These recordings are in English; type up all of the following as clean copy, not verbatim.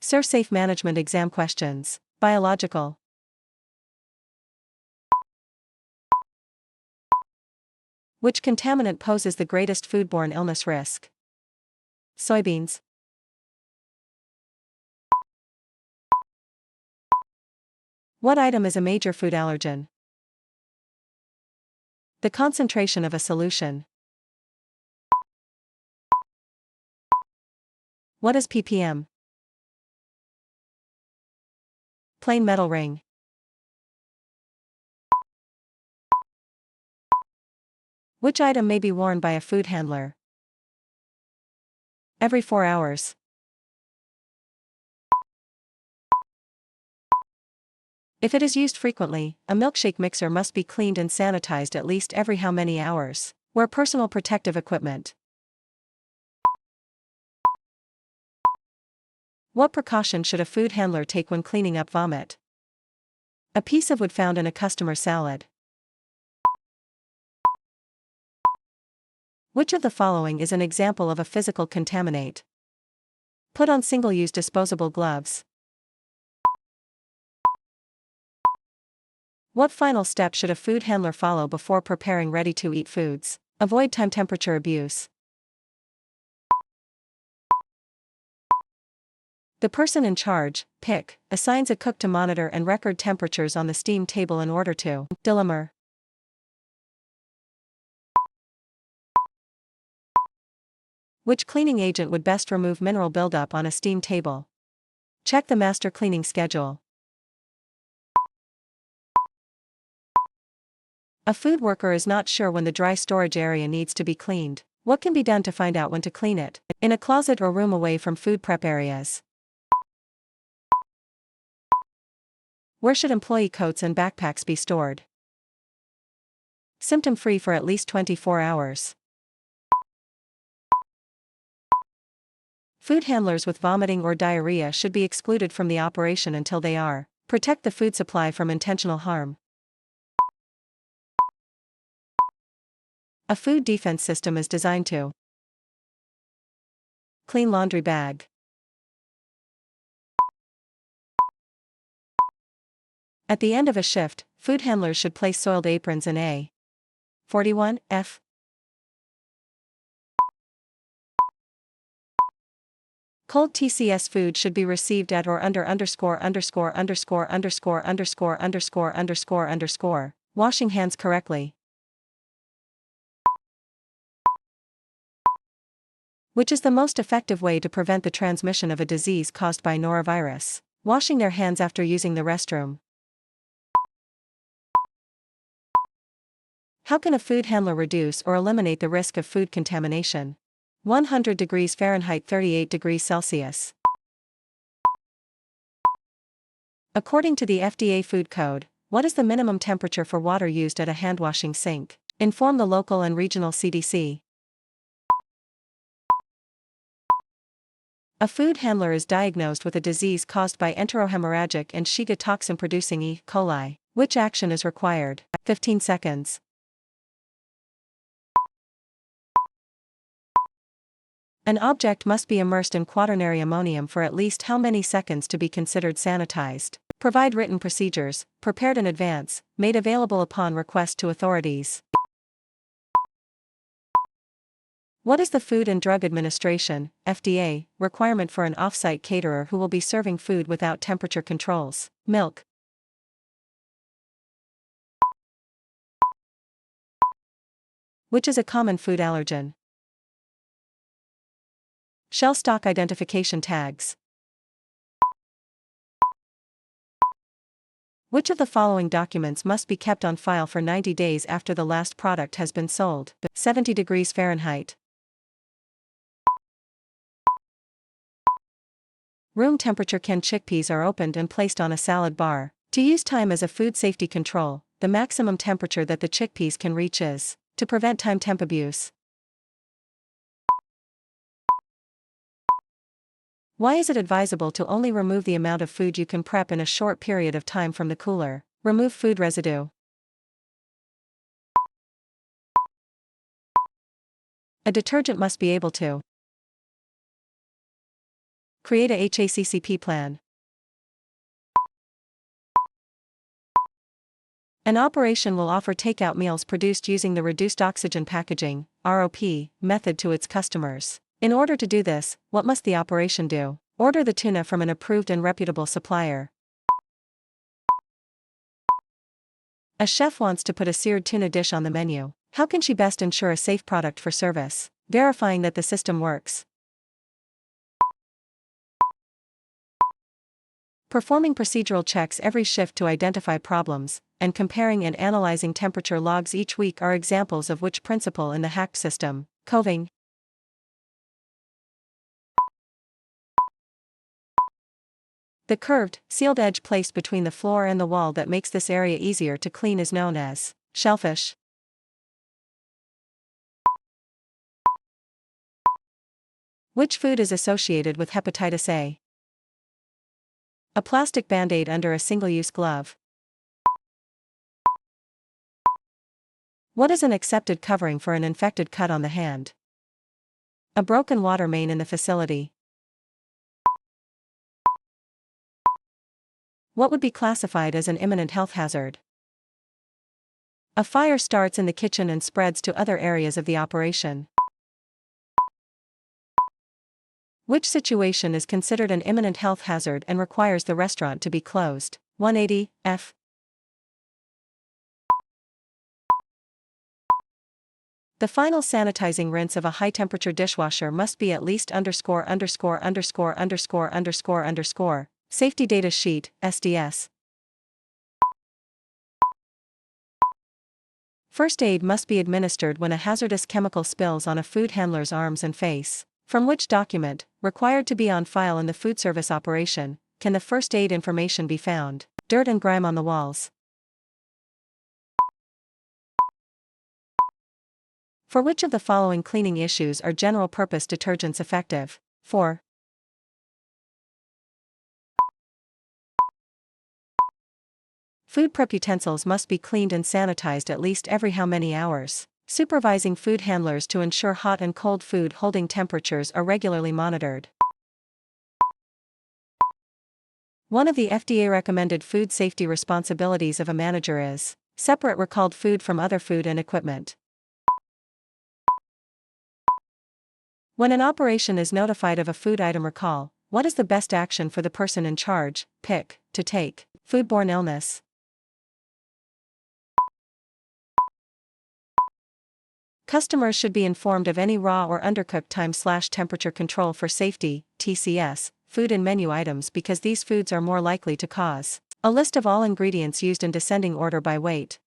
ServSafe Management Exam questions. Biological. Which contaminant poses the greatest foodborne illness risk? Soybeans. What item is a major food allergen? The concentration of a solution. What is ppm? Plain metal ring. Which item may be worn by a food handler? Every 4 hours. If it is used frequently, a milkshake mixer must be cleaned and sanitized at least every how many hours? Wear personal protective equipment. What precaution should a food handler take when cleaning up vomit? A piece of wood found in a customer's salad. Which of the following is an example of a physical contaminate? Put on single-use disposable gloves. What final step should a food handler follow before preparing ready-to-eat foods? Avoid time-temperature abuse. The person in charge, pick, assigns a cook to monitor and record temperatures on the steam table in order to dilemma. Which cleaning agent would best remove mineral buildup on a steam table? Check the master cleaning schedule. A food worker is not sure when the dry storage area needs to be cleaned. What can be done to find out when to clean it? In a closet or room away from food prep areas. Where should employee coats and backpacks be stored? Symptom-free for at least 24 hours. Food handlers with vomiting or diarrhea should be excluded from the operation until they are. Protect the food supply from intentional harm. A food defense system is designed to clean laundry bag. At the end of a shift, food handlers should place soiled aprons in a 41 F. Cold TCS food should be received at or under _________________________________________________________________________________________________Which is the most effective way to prevent the transmission of a disease caused by norovirus? Washing their hands after using the restroom. How can a food handler reduce or eliminate the risk of food contamination? 100 degrees Fahrenheit 38 degrees Celsius. According to the FDA Food Code, what is the minimum temperature for water used at a hand-washing sink? Inform the local and regional CDC. A food handler is diagnosed with a disease caused by enterohemorrhagic and Shiga toxin-producing E. coli. Which action is required? 15 seconds. An object must be immersed in quaternary ammonium for at least how many seconds to be considered sanitized? Provide written procedures, prepared in advance, made available upon request to authorities. What is the Food and Drug Administration, FDA, requirement for an off-site caterer who will be serving food without temperature controls? Milk. Which is a common food allergen? Shell stock identification tags. Which of the following documents must be kept on file for 90 days after the last product has been sold? 70 degrees Fahrenheit. Room temperature canned chickpeas are opened and placed on a salad bar. To use time as a food safety control, the maximum temperature that the chickpeas can reach is to prevent time temp abuse. Why is it advisable to only remove the amount of food you can prep in a short period of time from the cooler? Remove food residue. A detergent must be able to Create a HACCP plan. An operation will offer takeout meals produced using the reduced oxygen packaging (ROP) method to its customers. In order to do this, what must the operation do? Order the tuna from an approved and reputable supplier. A chef wants to put a seared tuna dish on the menu. How can she best ensure a safe product for service? Verifying that the system works. Performing procedural checks every shift to identify problems, and comparing and analyzing temperature logs each week are examples of which principle in the HACCP system. Coving. The curved, sealed edge placed between the floor and the wall that makes this area easier to clean is known as shellfish. Which food is associated with hepatitis A? A plastic band-aid under a single-use glove. What is an accepted covering for an infected cut on the hand? A broken water main in the facility. What would be classified as an imminent health hazard? A fire starts in the kitchen and spreads to other areas of the operation. Which situation is considered an imminent health hazard and requires the restaurant to be closed? 180, F. The final sanitizing rinse of a high-temperature dishwasher must be at least ____________. Safety data sheet, SDS. First aid must be administered when a hazardous chemical spills on a food handler's arms and face. From which document, required to be on file in the food service operation, can the first aid information be found? Dirt and grime on the walls. For which of the following cleaning issues are general-purpose detergents effective? 4. Food prep utensils must be cleaned and sanitized at least every how many hours? Supervising food handlers to ensure hot and cold food holding temperatures are regularly monitored. One of the FDA-recommended food safety responsibilities of a manager is separate recalled food from other food and equipment. When an operation is notified of a food item recall, what is the best action for the person in charge, pick, to take? Foodborne illness. Customers should be informed of any raw or undercooked time/temperature control for safety, TCS, food in menu items because these foods are more likely to cause. A list of all ingredients used in descending order by weight.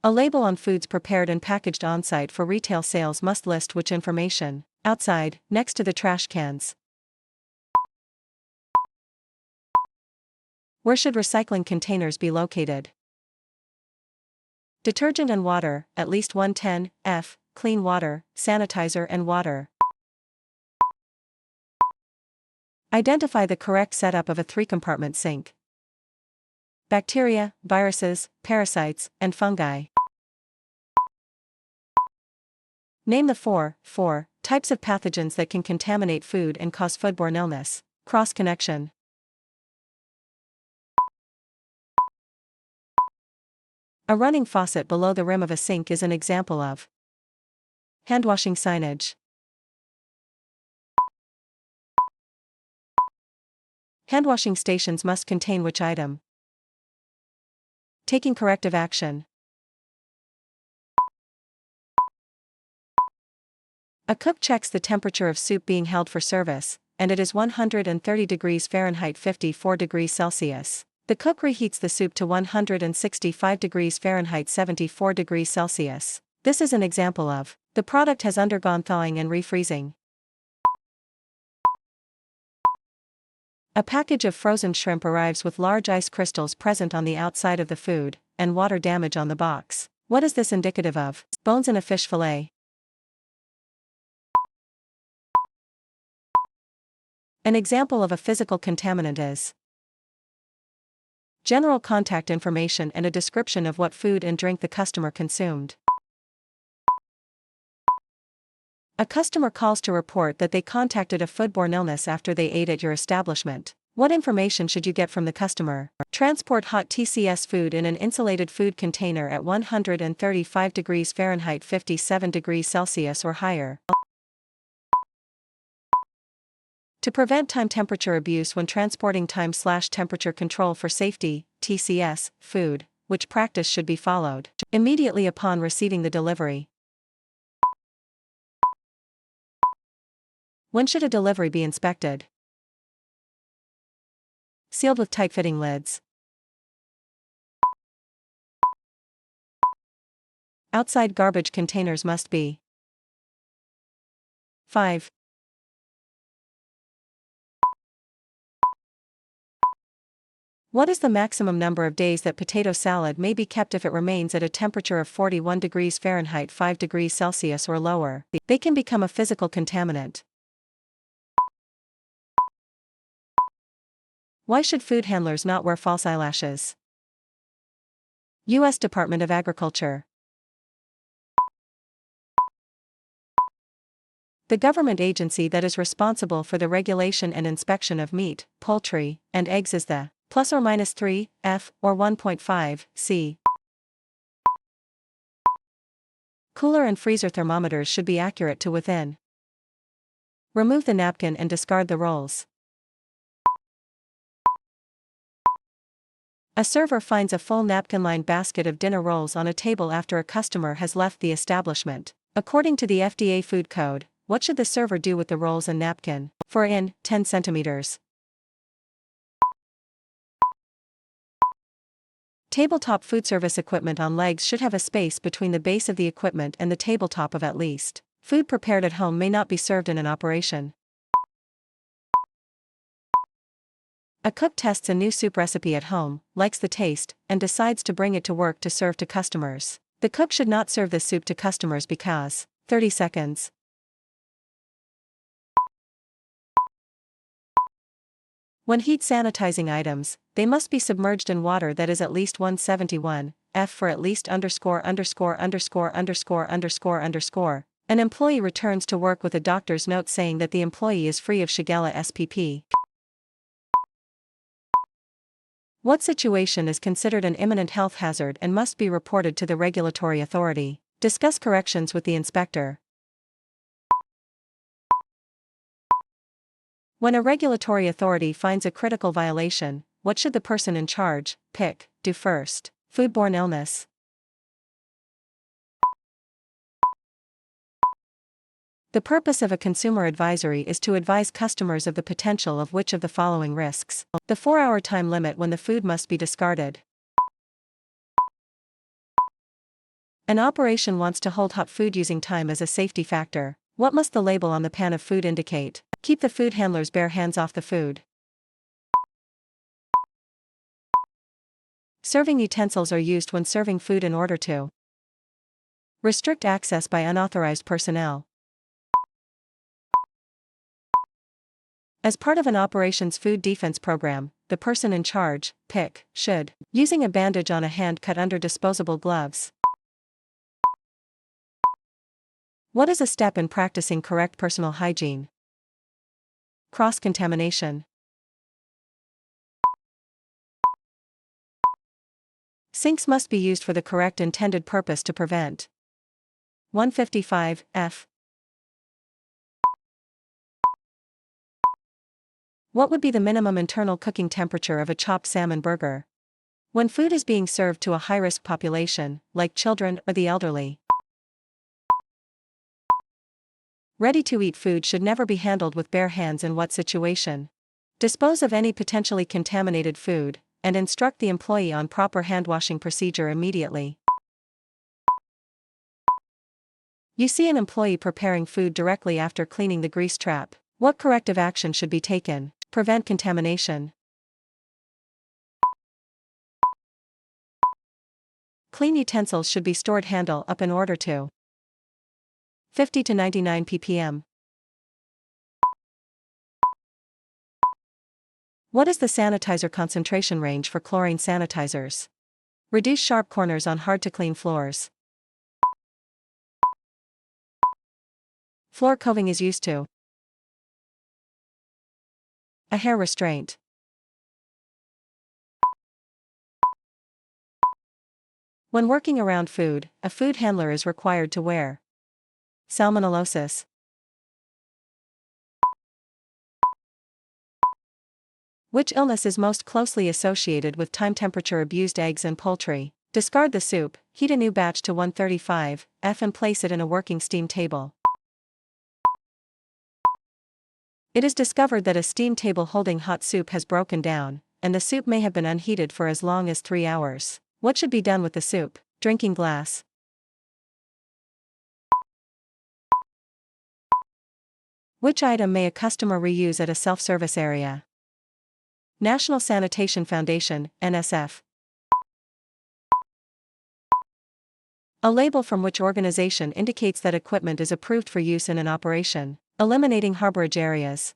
A label on foods prepared and packaged on-site for retail sales must list which information. Outside, next to the trash cans. Where should recycling containers be located? Detergent and water, at least 110, F, clean water, sanitizer and water. Identify the correct setup of a 3-compartment sink. Bacteria, viruses, parasites, and fungi. Name the four types of pathogens that can contaminate food and cause foodborne illness. Cross-connection. A running faucet below the rim of a sink is an example of handwashing signage. Handwashing stations must contain which item? Taking corrective action. A cook checks the temperature of soup being held for service, and it is 130 degrees Fahrenheit 54 degrees Celsius. The cook reheats the soup to 165 degrees Fahrenheit 74 degrees Celsius. This is an example of the product has undergone thawing and refreezing. A package of frozen shrimp arrives with large ice crystals present on the outside of the food, and water damage on the box. What is this indicative of? Bones in a fish fillet. An example of a physical contaminant is general contact information and a description of what food and drink the customer consumed. A customer calls to report that they contacted a foodborne illness after they ate at your establishment. What information should you get from the customer? Transport hot TCS food in an insulated food container at 135 degrees Fahrenheit 57 degrees Celsius or higher. To prevent time temperature abuse when transporting time/temperature control for safety, TCS, food, which practice should be followed immediately upon receiving the delivery. When should a delivery be inspected? Sealed with tight-fitting lids. Outside garbage containers must be 5. What is the maximum number of days that potato salad may be kept if it remains at a temperature of 41 degrees Fahrenheit 5 degrees Celsius or lower? They can become a physical contaminant. Why should food handlers not wear false eyelashes? U.S. Department of Agriculture. The government agency that is responsible for the regulation and inspection of meat, poultry, and eggs is the ±3, F, or 1.5, C. Cooler and freezer thermometers should be accurate to within. Remove the napkin and discard the rolls. A server finds a full napkin-lined basket of dinner rolls on a table after a customer has left the establishment. According to the FDA Food Code, what should the server do with the rolls and napkin? For 10 centimeters. Tabletop food service equipment on legs should have a space between the base of the equipment and the tabletop of at least. Food prepared at home may not be served in an operation. A cook tests a new soup recipe at home, likes the taste, and decides to bring it to work to serve to customers. The cook should not serve this soup to customers because 30 seconds. When heat sanitizing items, they must be submerged in water that is at least 171, F for at least _________________. An employee returns to work with a doctor's note saying that the employee is free of Shigella SPP. What situation is considered an imminent health hazard and must be reported to the regulatory authority? Discuss corrections with the inspector. When a regulatory authority finds a critical violation, what should the person in charge, pick, do first? Foodborne illness. The purpose of a consumer advisory is to advise customers of the potential of which of the following risks. The 4-hour time limit when the food must be discarded. An operation wants to hold hot food using time as a safety factor. What must the label on the pan of food indicate? Keep the food handler's bare hands off the food. Serving utensils are used when serving food in order to restrict access by unauthorized personnel. As part of an operations food defense program, the person in charge, pick, should, using a bandage on a hand cut under disposable gloves. What is a step in practicing correct personal hygiene? Cross-contamination. Sinks must be used for the correct intended purpose to prevent 155, F. What would be the minimum internal cooking temperature of a chopped salmon burger? When food is being served to a high-risk population, like children or the elderly. Ready-to-eat food should never be handled with bare hands in what situation? Dispose of any potentially contaminated food, and instruct the employee on proper hand-washing procedure immediately. You see an employee preparing food directly after cleaning the grease trap. What corrective action should be taken? Prevent contamination. Clean utensils should be stored handle up in order to 50 to 99 ppm. What is the sanitizer concentration range for chlorine sanitizers? Reduce sharp corners on hard-to-clean floors. Floor coving is used to. A hair restraint. When working around food, a food handler is required to wear. Salmonellosis. Which illness is most closely associated with time-temperature abused eggs and poultry? Discard the soup, heat a new batch to 135 F and place it in a working steam table. It is discovered that a steam table holding hot soup has broken down, and the soup may have been unheated for as long as 3 hours. What should be done with the soup? Drinking glass. Which item may a customer reuse at a self-service area? National Sanitation Foundation, NSF. A label from which organization indicates that equipment is approved for use in an operation. Eliminating harborage areas.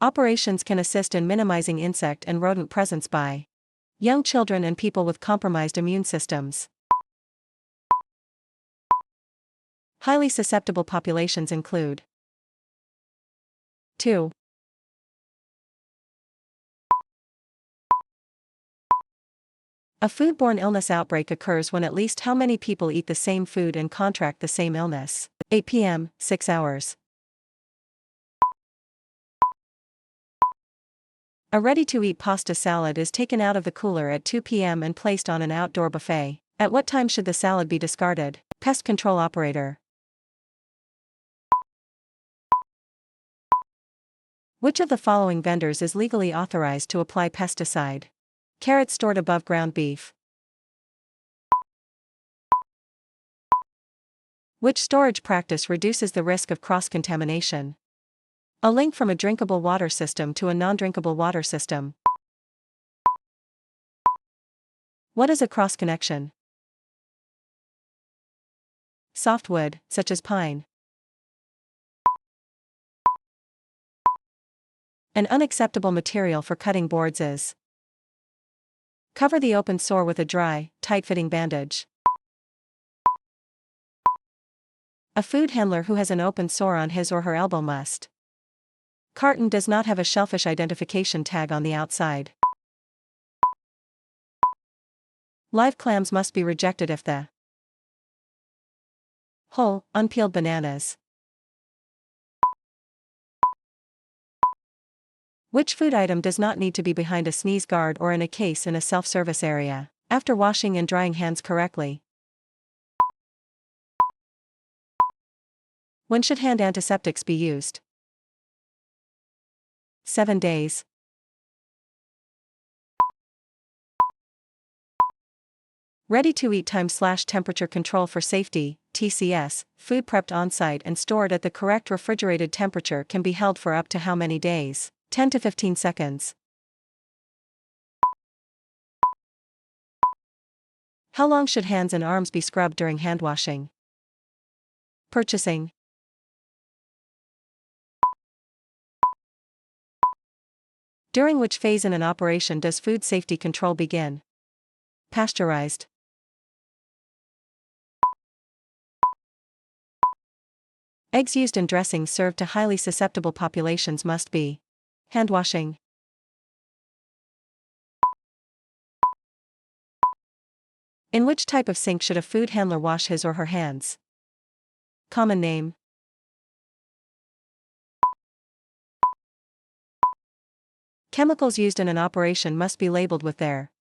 Operations can assist in minimizing insect and rodent presence by young children and people with compromised immune systems. Highly susceptible populations include 2. A foodborne illness outbreak occurs when at least how many people eat the same food and contract the same illness? 8 p.m., 6 hours. A ready-to-eat pasta salad is taken out of the cooler at 2 p.m. and placed on an outdoor buffet. At what time should the salad be discarded? Pest control operator. Which of the following vendors is legally authorized to apply pesticide? Carrots stored above ground beef. Which storage practice reduces the risk of cross-contamination? A link from a drinkable water system to a non-drinkable water system. What is a cross-connection? Softwood, such as pine. An unacceptable material for cutting boards is. Cover the open sore with a dry, tight-fitting bandage. A food handler who has an open sore on his or her elbow must. Carton does not have a shellfish identification tag on the outside. Live clams must be rejected if the whole, unpeeled bananas. Which food item does not need to be behind a sneeze guard or in a case in a self-service area? After washing and drying hands correctly. When should hand antiseptics be used? 7 days. Ready-to-eat time/temperature control for safety, TCS, food prepped on-site and stored at the correct refrigerated temperature can be held for up to how many days? 10 to 15 seconds. How long should hands and arms be scrubbed during hand washing? Purchasing. During which phase in an operation does food safety control begin? Pasteurized. Eggs used in dressings served to highly susceptible populations must be. Hand washing. In which type of sink should a food handler wash his or her hands? Common name. Chemicals used in an operation must be labeled with their